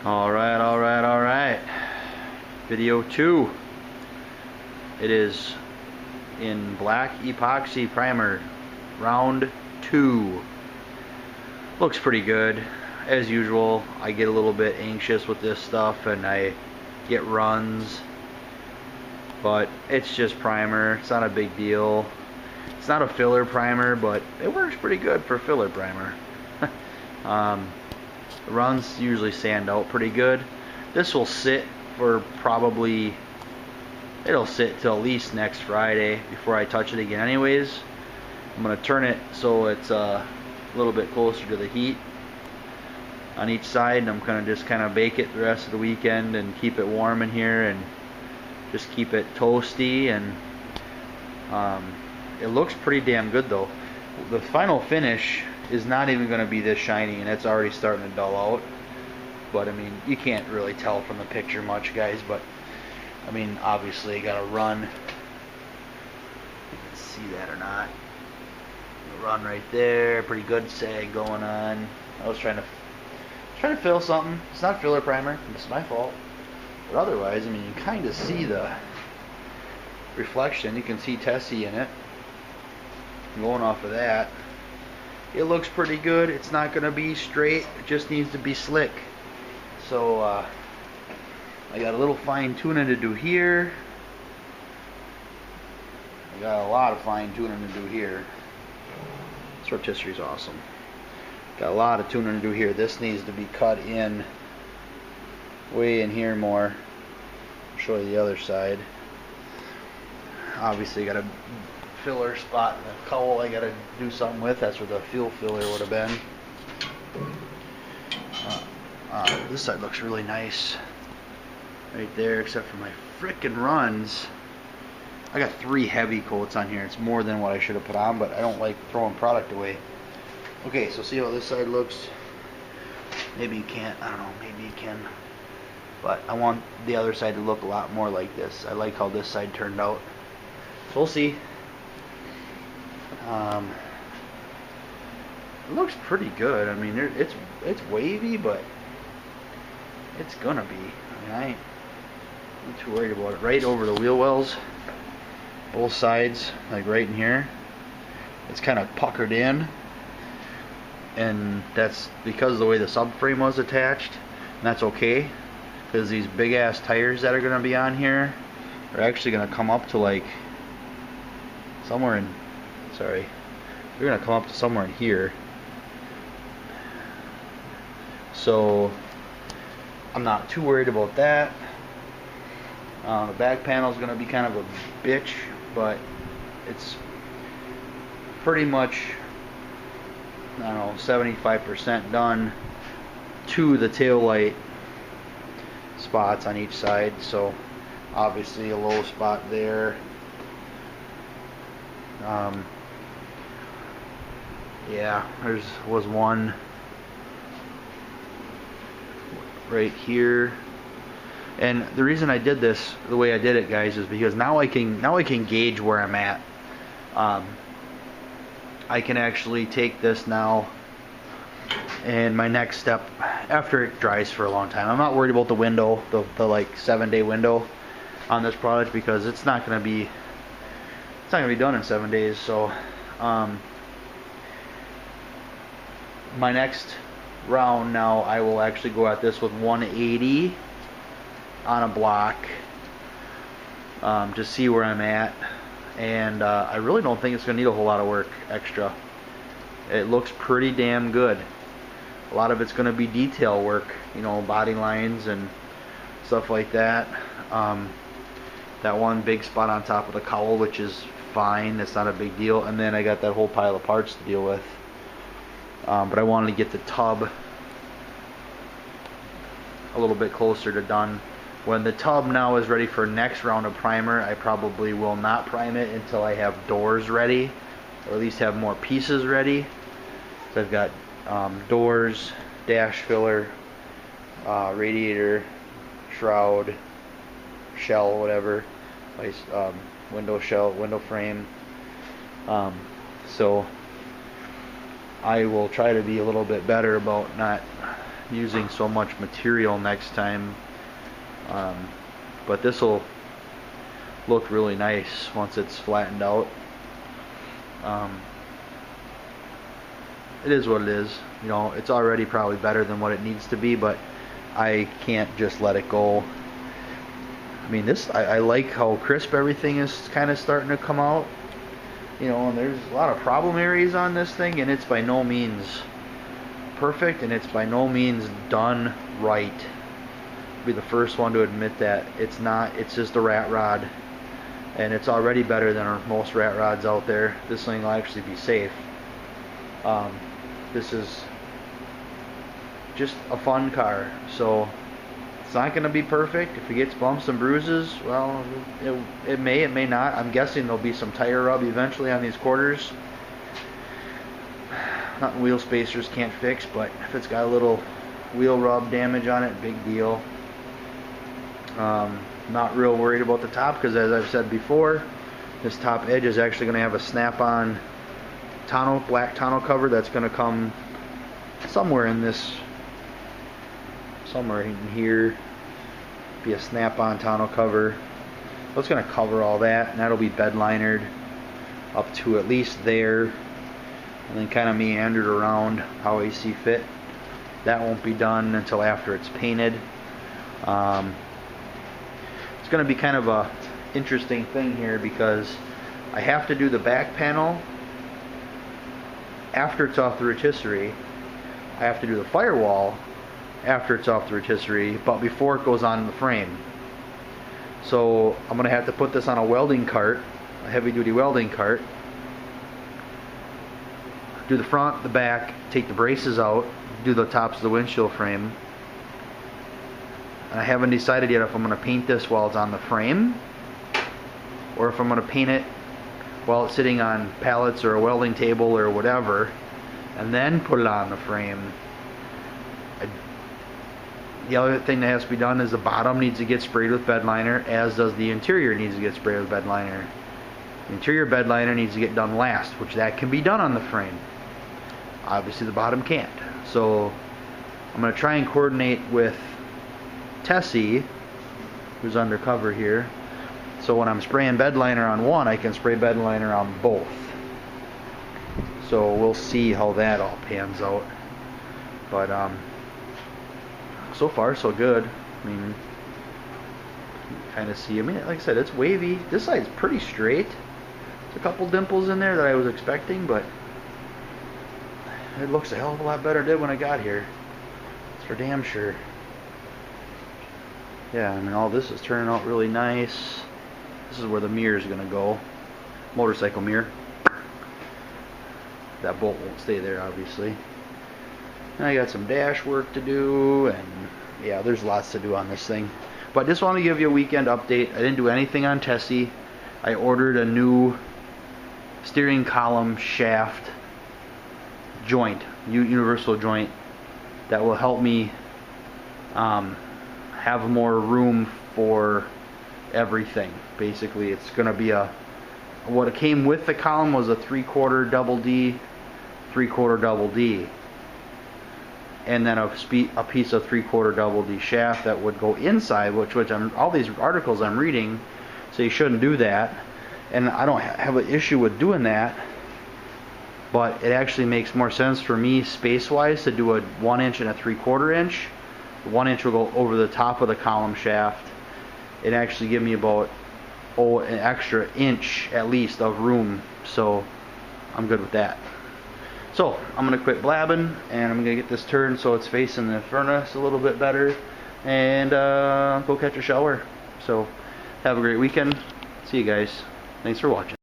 Alright. Video 2. It is in black epoxy primer, round 2. Looks pretty good. As usual, I get a little bit anxious with this stuff and I get runs, but it's just primer. It's not a big deal. It's not a filler primer, but it works pretty good for filler primer. The runs usually sand out pretty good. This will sit for probably, it'll sit till at least next Friday before I touch it again anyways. I'm going to turn it so it's a little bit closer to the heat on each side, and I'm going to just kind of bake it the rest of the weekend and keep it warm in here and just keep it toasty. And it looks pretty damn good though. The final finish is not even going to be this shiny, and it's already starting to dull out. But I mean, you can't really tell from the picture much, guys, but I mean, obviously you got to run. You can see that or not. The run right there, pretty good sag going on. I was trying to fill something. It's not filler primer. It's my fault. But otherwise, I mean, you kind of see the reflection. You can see Tessie in it. Going off of that, it looks pretty good. It's not going to be straight. It just needs to be slick. So I got a little fine tuning to do here. I got a lot of fine tuning to do here. This rotisserie is awesome. Got a lot of tuning to do here. This needs to be cut in way in here more. I'll show you the other side. Obviously got a filler spot in the cowl I got to do something with. That's where the fuel filler would have been. This side looks really nice right there, except for my frickin' runs. I got 3 heavy coats on here. It's more than what I should have put on, but I don't like throwing product away. Okay, so see how this side looks? Maybe you can't. I don't know. Maybe you can. But I want the other side to look a lot more like this. I like how this side turned out. So we'll see. It looks pretty good. I mean, it's wavy, but it's gonna be. I mean, I ain't too worried about it. Right over the wheel wells, both sides, like right in here, it's kind of puckered in, and that's because of the way the subframe was attached. And that's okay, because these big ass tires that are gonna be on here are actually gonna come up to like somewhere in, sorry, they're gonna come up to somewhere in here. So I'm not too worried about that. The back panel is gonna be kind of a bitch, but it's pretty much, I don't know, 75% done to the tail light spots on each side. So obviously a low spot there. Yeah, was one right here. And the reason I did this the way I did it, guys, is because now I can gauge where I'm at. I can actually take this now, and my next step after it dries for a long time. I'm not worried about the window, the like 7-day window on this product, because it's not going to be done in 7 days. So my next round now, I will actually go at this with 180 on a block, to see where I'm at. And I really don't think it's going to need a whole lot of work extra. It looks pretty damn good. A lot of it's going to be detail work, you know, body lines and stuff like that. That one big spot on top of the cowl, which is fine, that's not a big deal. And then I got that whole pile of parts to deal with. But I wanted to get the tub a little bit closer to done. When the tub now is ready for next round of primer, I probably will not prime it until I have doors ready, or at least have more pieces ready. So I've got doors, dash filler, radiator, shroud, shell, whatever, window shell, window frame. So I will try to be a little bit better about not using so much material next time. But this will look really nice once it's flattened out. It is what it is. You know, it's already probably better than what it needs to be, but I can't just let it go. I mean, I like how crisp everything is kind of starting to come out. You know, and there's a lot of problem areas on this thing, and it's by no means perfect, and it's by no means done right. I'll be the first one to admit that. It's not. It's just a rat rod, and it's already better than most rat rods out there. This thing will actually be safe. This is just a fun car, so it's not going to be perfect. If it gets bumps and bruises, well, it may not. I'm guessing there'll be some tire rub eventually on these quarters. Nothing wheel spacers can't fix, but if it's got a little wheel rub damage on it, big deal. Not real worried about the top, because as I've said before, this top edge is actually going to have a snap-on tonneau, black tonneau cover that's going to come somewhere in here, be a snap-on tonneau cover. So it's going to cover all that, and that'll be bed linered up to at least there, and then kind of meandered around how I see fit. That won't be done until after it's painted. It's going to be kind of a interesting thing here, because I have to do the back panel after it's off the rotisserie. I have to do the firewall after it's off the rotisserie, but before it goes on the frame. So I'm going to have to put this on a welding cart, a heavy duty welding cart, do the front, the back, take the braces out, do the tops of the windshield frame. And I haven't decided yet if I'm going to paint this while it's on the frame, or if I'm going to paint it while it's sitting on pallets or a welding table or whatever, and then put it on the frame. The other thing that has to be done is the bottom needs to get sprayed with bed liner, as does the interior needs to get sprayed with bed liner. The interior bed liner needs to get done last, which that can be done on the frame. Obviously the bottom can't. So I'm going to try and coordinate with Tessie, who's undercover here, so when I'm spraying bed liner on one, I can spray bed liner on both. So we'll see how that all pans out. But so far so good. I mean, you kind of see. I mean, like I said, it's wavy. This side's pretty straight. There's a couple dimples in there that I was expecting, but it looks a hell of a lot better than it did when I got here. That's for damn sure. Yeah, I mean, all this is turning out really nice. This is where the mirror is going to go. Motorcycle mirror. That bolt won't stay there, obviously. And I got some dash work to do, and yeah, there's lots to do on this thing. But just want to give you a weekend update. I didn't do anything on Tessie. I ordered a new steering column shaft joint, universal joint, that will help me have more room for everything. Basically, it's going to be what it came with the column was a 3/4 double D, 3/4 double D, and then a piece of 3/4 double D shaft that would go inside, which all these articles I'm reading say you shouldn't do that, and I don't have an issue with doing that, but it actually makes more sense for me space-wise to do a 1 inch and a 3/4 inch. The 1 inch will go over the top of the column shaft. It actually give me about an extra inch at least of room, so I'm good with that. So I'm gonna quit blabbing, and I'm gonna get this turned so it's facing the furnace a little bit better, and go catch a shower. So have a great weekend. See you guys. Thanks for watching.